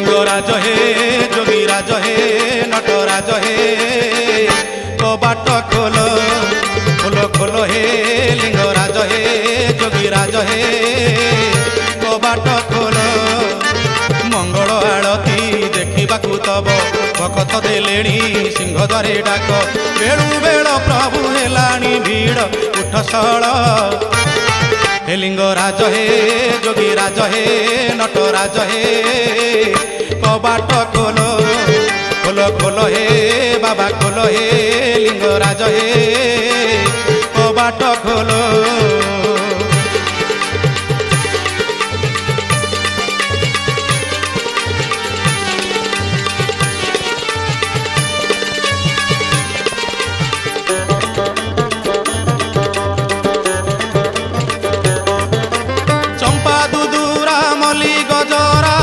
लिंगराज हे जोगीराज हे नटराज हे कबाट खोलो खोलो खोलो हे लिंगराज हे जोगीराज हे कबाट खोलो मंगल आलती देखा तब भकत देले सिंहद्वारे डाक बेलू बेल प्रभु हेलाणी भीड़ उठ सळ हे लिंगराज हे जोगीराज हे नटराज हे कबाट खोलो खोलो खोलो हे बाबा खोलो हे लिंगराज हे कबाट खोलो।